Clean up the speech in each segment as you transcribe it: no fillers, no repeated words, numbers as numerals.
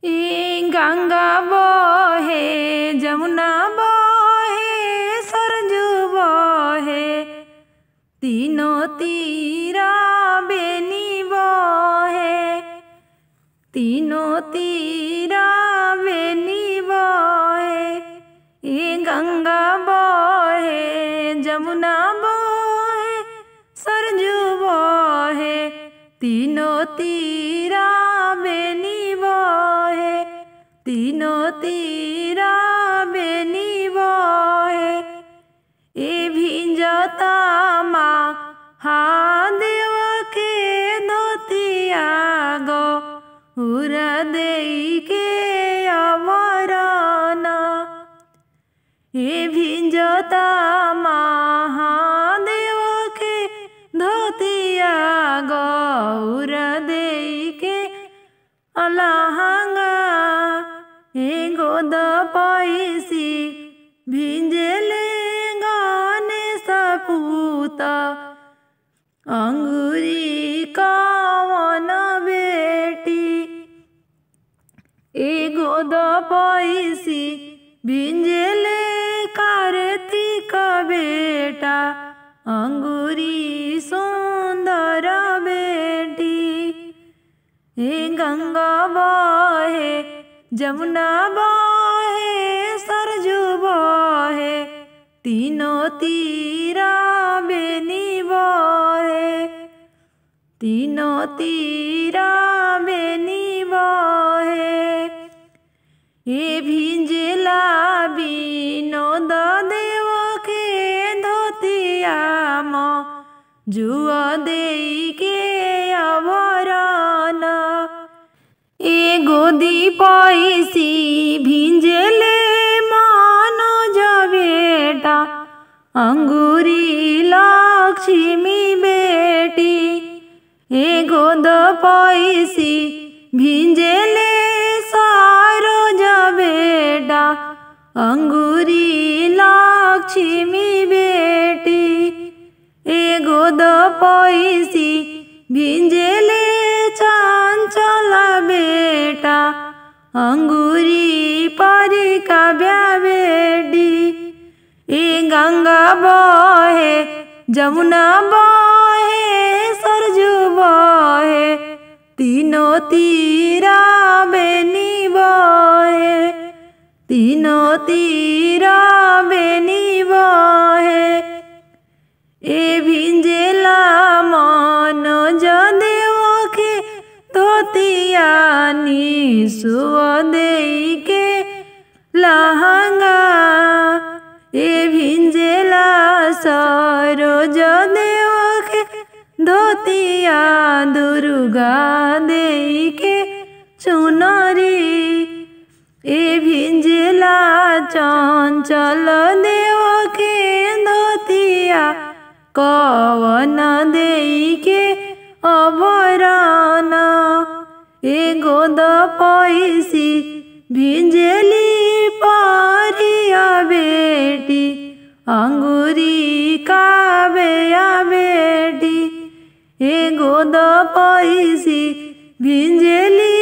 गंगा बहे जमुना बहे सरजू बहे तीनों तीरा बेनी बहे तीनों तीरा बेनी बहे गंगा बहे जमुना बहे सरजू बहे तीनों तीरा बेनी बहे तीनों तीरा बेनी बहे भिंजता महादेव के धोतिया गो हुरा देई के अवरण भिंजता महादेव के धोतिया गो हुरा देई के अलहंगा गोद पैसी भिंजले गाने सपूत अंगूरी कवन बेटी गोद पैसी भिंजले कार्तिक बेटा अंगूरी सुंदर बेटी गंगा बहे जमुना बहे सरजू बहे तीनों तीरा बेनी बहे तीनों तीरा बेनी बहे भिंजला विनोद देव के धोतिया जुआ देई के अवरण गोदी पैसी भिंजले मनोज बेटा अंगूरी लक्ष्मी बेटी गोद पैसी भिंजले सरोज बेटा अंगूरी लक्ष्मी बेटी गोद पैसी भिंजले चंचल बेटा अंगूरी परिकाव्या बेटी गंगा बहे जमुना बहे सरजू बहे तीनों तीरा बेनी बहे तीनों तीरा बेनी बहे भिंजला मनोज देव के धोतिया निसुव देई के लहंगा भिंजला सरोज देव के धोतिया दुर्गा देई के चुनरी भिंजला चंचल देव के धोतिया कवन देई के अवरण गोद पैसी भिंजली परिया बेटी अंगूरी काव्या बेटी गोद पैसी भिंजली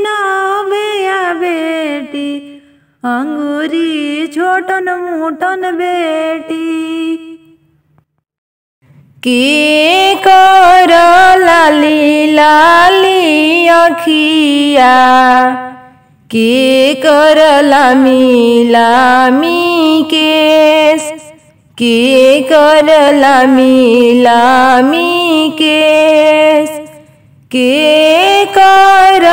नव्या बेटी अंगूरी छोटन मोटन बेटी के कर लाली लाली अखिया के कर लामी लामी केस के कर लामी लामी केस के कर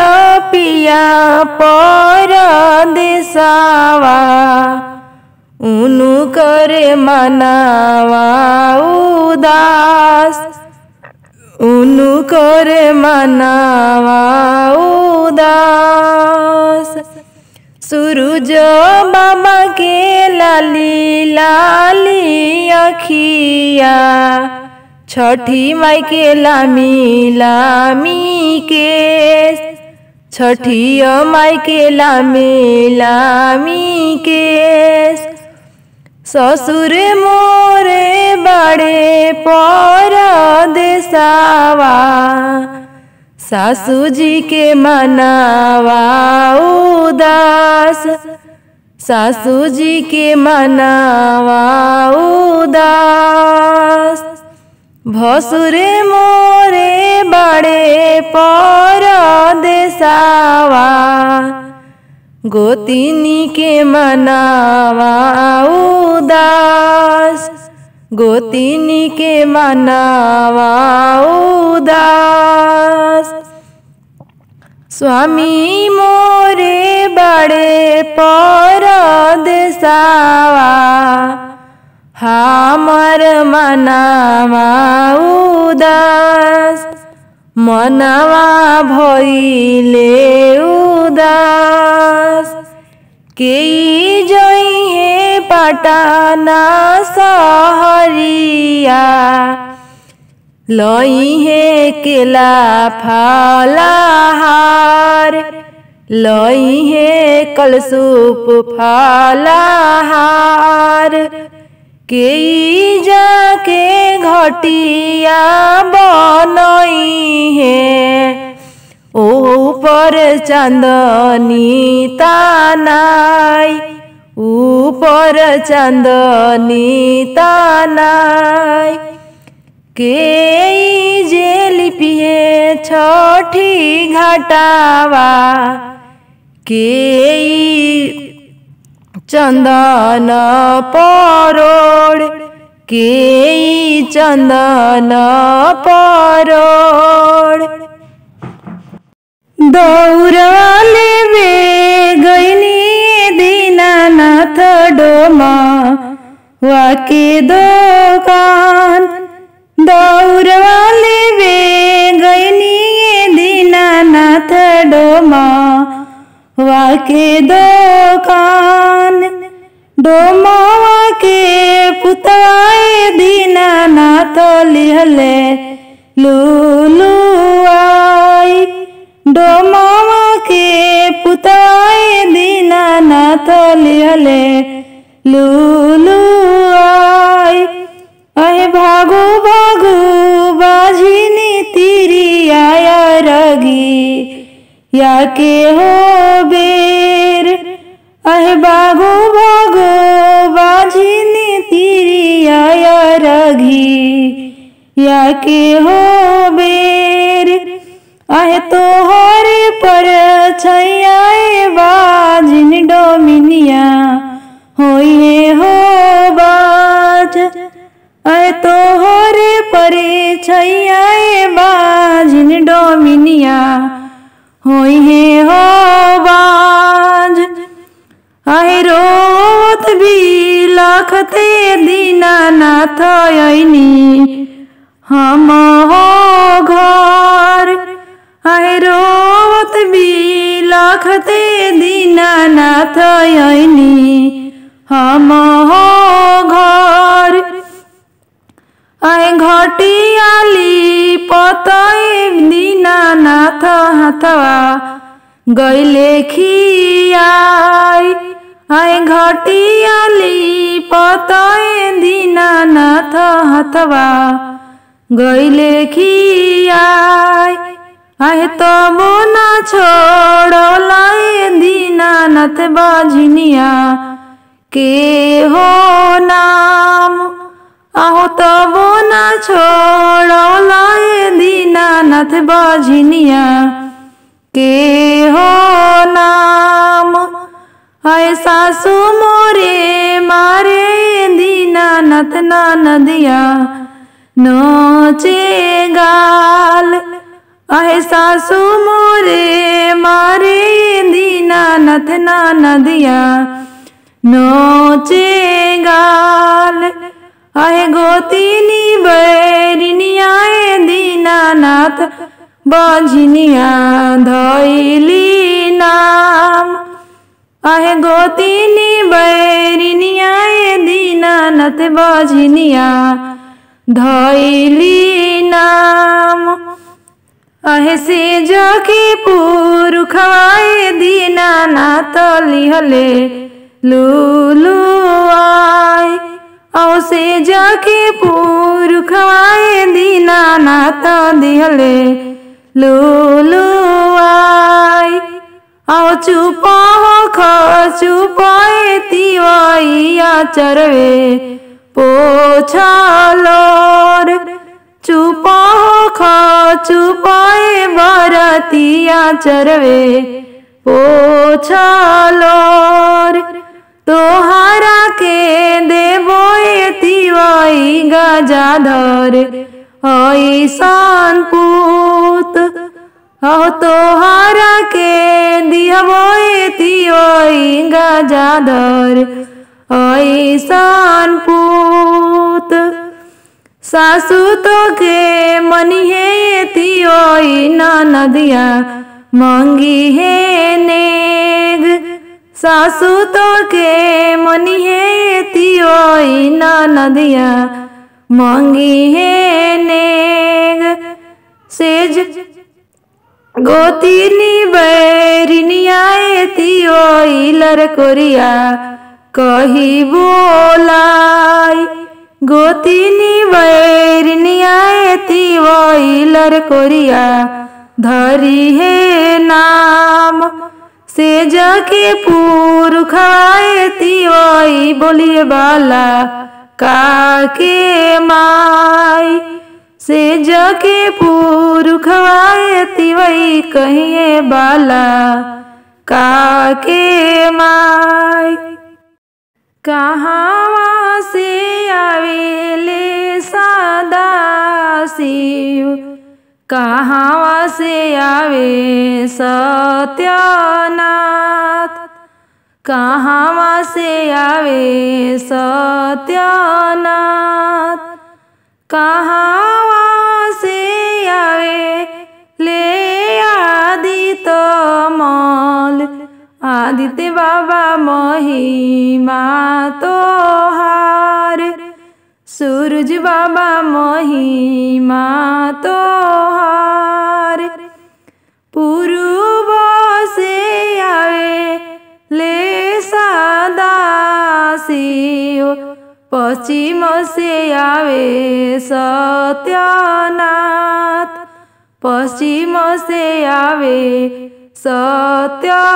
पिया परदेसावा उनु करे मनावा उदास उनु करे मनावा उदास सूरज बाबा के लाली लाली अखिया छठी माई के लामी लामी केस छठी माई के लामी लामी केस ससुर मोरे बड़े परदेसावा सासू जी के मनावा उदास, सासू जी के मनवा उदास। भसुरे मोरे बड़े परदेसावा, गोतिनी के मनवा उदास, गोतिनी के मनवा उदास। स्वामी मोरे बड़े परदेसावा, हमर मनवा उदास, मनवा भइले उदास। केई जइहे पटना सहरिया, लइहे केला फलाहार, लइहे कलसूप फलाहार। केई जाके घटिया बनइहे, ऊपर चांदनी तानाई, ऊपर चांदनी तानाई। केई जेल पिए छठी घाटावा, केई चंदन परोड़, केई चंदन परोड़। दौरा लेवे गइनी दीनानाथ डोमा वाके दोकान, दौरा लेवे गइनी दीनानाथ डोमा वाके दोकान। डोमावा के पुतवाए दीनानाथ लिहले लुलुआई, डोमावा के पुतवाए दीनानाथ लिहले लुलुआई। अहे भागु भागु बाझिनी तिरिया रगी या के हो बेर, अहे भागु भागु बाझिनी तिरिया रगी या के हो बेर। अहे तोहरे पर छैयाए बाझिन डोमिनिया होइए हो बाज, अहे तोहरे पर छैयाए बाझिन डोमिनिया होइए हो बाज। अहे रोत भी लखते दीनानाथ अइनी हम हो घर, अहे रोत भी लखते दीनानाथ अइनी हम हो घर। अहे घटियाली पतई दीनानाथ हाथवा गइले खियाई, अहे घटियाली पतई दीनानाथ हाथवा गइले खियाई। अहे तबो न छोड़लाई दीनानाथ बाझिनिया के हो नाम, आहो तबो न छोड़लाई दीनानाथ बाझिनिया के हो नाम। अहे सासू मोरे मारे दीनानाथ नदिया नोचे गाल, अहे सासू मोरे मारे दीनानाथ नदिया नोचे गाल। अहे गोतिनी बैरिनिया दीनानाथ बाझिनिया धइली नाम, अहे गोतिनी बैरिनिया दीनानाथ बाझिनिया धइली नाम। अहे से जके पुरखाए दीनानाथ लिहले लुलुआई, औ से जके पुरखाए दीनानाथ दिहले लुलुआई। आओ चुप चुप तिवैया चरवे पोछलोर चुप चुप बरतिया चरवे पोछलोर तोहरा के देवो तिवई गजाधर ऐसन पूत हो तोहरा के दिहबो तिवई गजाधर ऐसन पूत सासु तो के मनिहे तिवई नदिया मंगी है नेग सासु तो के मनिहे तिवई नदिया मंगी है नेग सेज गोतिनी बैरिनिया तिवई लरकोरिया कही बोलाई गोतिनी बैरिनिया तिवई लरकोरिया धरी है नाम सेज के पुरखाए तिवई बोलिए बाला काके माई सेज के पुरखाए तिवई कहिए बाला काके माई कहाँ से आवेले सदा शिव कहाँ से आवे सत्यनाथ कहाँ से आवे सत्यनाथ कहाँ से आवे ले आदित्य मल आदित्य बाबा महिमा तोहार सूरज बाबा महिमा तोहार पूर्व से आवे ले सदा शिव पश्चिम से आवे सत्यनाथ पश्चिम से आवे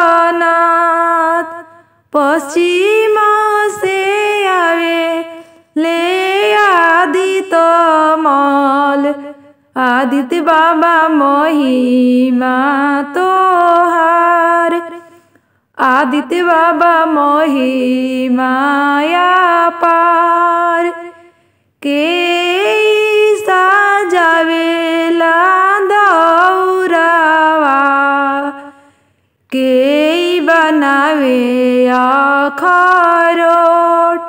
सत्यनाथ पश्चिम से आवे ले आदित्य मल आदित्य बाबा महिमा तोहार आदित्य बाबा महिमाया पार के साजावेला दौरावा के बनावे अखरोट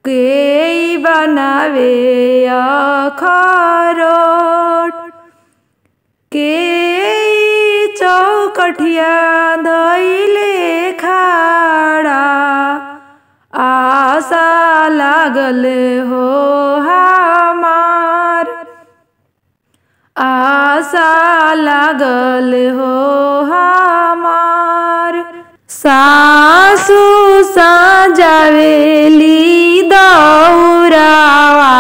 के बनावे अखरोट के चौकठिया धैले खाड़ा आशा लागल हो हमार आशा लागल हो हमार सासु सजावेली दौरावा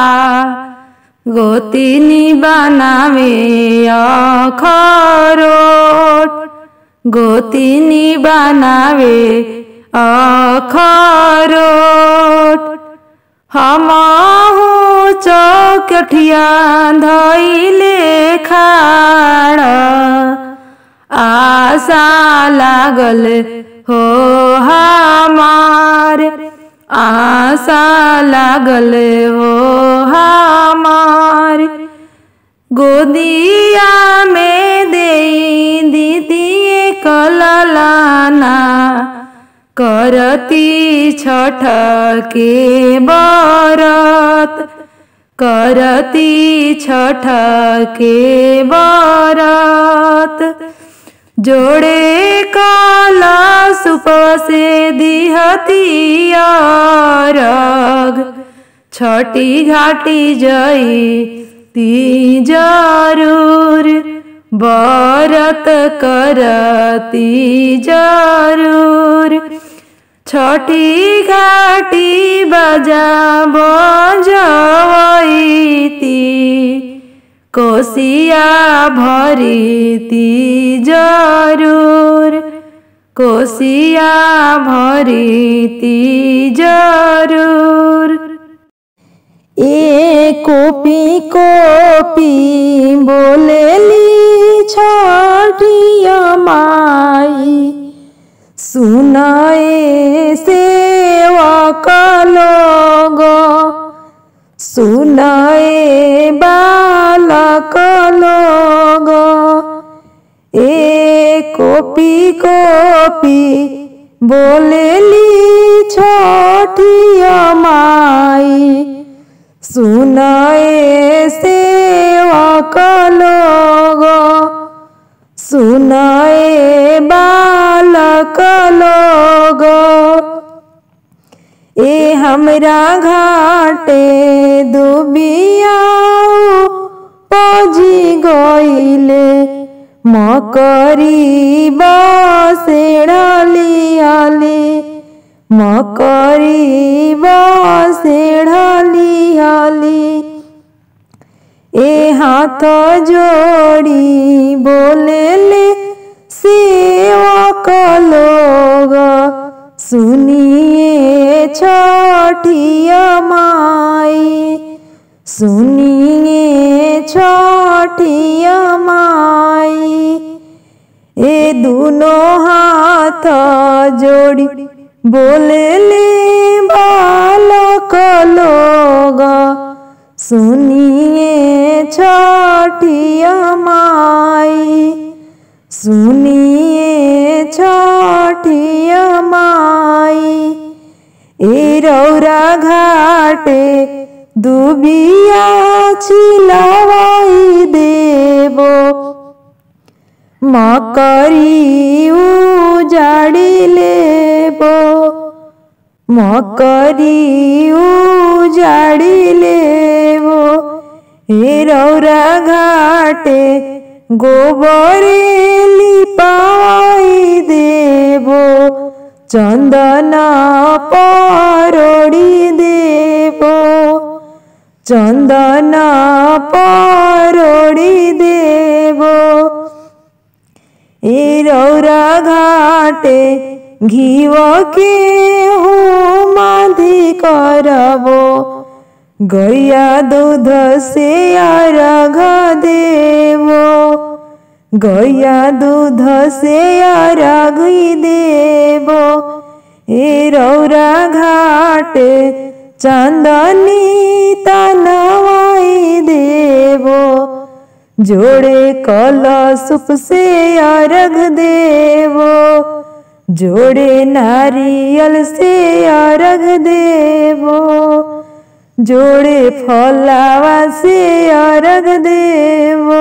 गोतिनी बनावे अखरोट गोतिनी बनावे अखरोट हमहु चौकठिया धैले खाड़ा आशा लागल हो हमार आशा लागल हो हमार गोदिया में दे दीदिए कललाना करती छठ के बरत करती छठ के बरत जोड़े कलश से दिहती अरग छठी घाटी जई ती जरूर बरत करती जरूर छठी घाटी बजा बजवैती कोसिया भरीती जरूर कोसिया भरीती जरूर। ए कोपी कोपी बोलेली छठिया माई, सुनाए सेवक लोग, सुनाए बालक लोग। ए कोपी कोपी बोलेली छठिया माई, सुनाए सेवक लोग, सुनाए बालक लोग। ए हमरा घाटे दुबिया पजी गइले, मकरी बसेड़लियाले, मकरी बसेड़लियाले। ए हाथ जोड़ी बोलेले सेवक लोग, सुनिए छठिया माई, सुनिए छठिया माई। ए दोनों हाथ जोड़ी बोलेले बालक लोग, सुनिए छठिया माई, सुनिए छठिया माई। ए रौरा घाटे दुबिया छिलवाई देबो, मकरी उजाड़ी लेबो, मकरी उजाड़ी लेबो। हे रौरा घाटे गोबरे लिपाई देबो, चंदन परोड़ी देबो, चंदन परोड़ी देबो। ए रौरा घाटे घीव के होमाधि करबो, गैया दूध से अर्घ देबो, गैया दूध से अर्घ देबो। ए रौरा घाटे चांदनी तनवाई देबो, जोड़े कलशुप से अर्घ देबो, जोड़े नारियल से अर्घ देबो, जोड़े फलावा से अर्घ देबो।